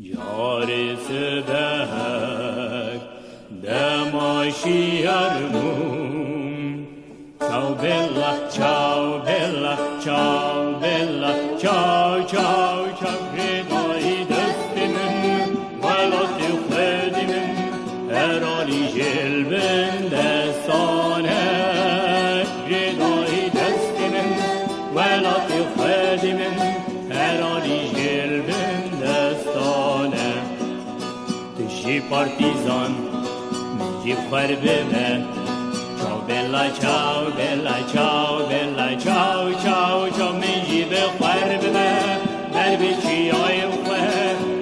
Yarısı bek demaşiyarım. Ciao bella, ciao bella, ciao bella, ciao ciao ciao. Ridai destimin, velati khedimin, her ali jelbinde sane. Ridai destimin, velati khedimin, her ali jelbinde sane. Tişi partizan, mecib harbime. Ciao bella, ciao bella, ciao bella, ciao ciao ciao. من جيب قربنا دربكي عيوة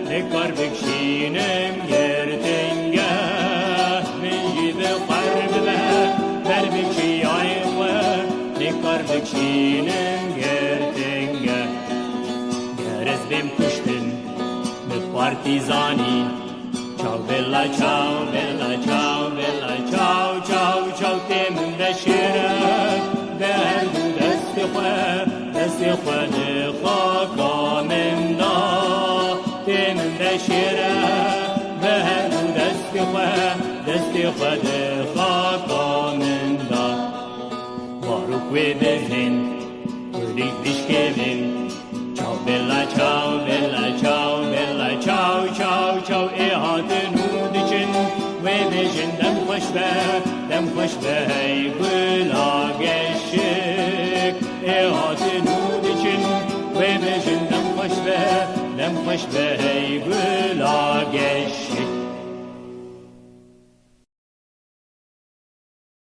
لقربك شينم يرتنجا. من جيب قربنا دربكي عيوة لقربك شينم يرتنجا. جرس بهم كشتن ببارتيزاني. Ciao bella, ciao bella, ciao bella, ciao ciao ciao. تمن دشرك دهن دستخوة نخاكا من دا. تمن دشرك دهن دستخوة نخاكا من دا. باروك وبزن وريك بشكبن. Ciao bella, ciao bella, ciao bella, ciao ciao ciao. إهاتن ودجن وبجن دم خوش به گلا گشک. إهاتن ودجن وبجن دم خوش به گلا گشک.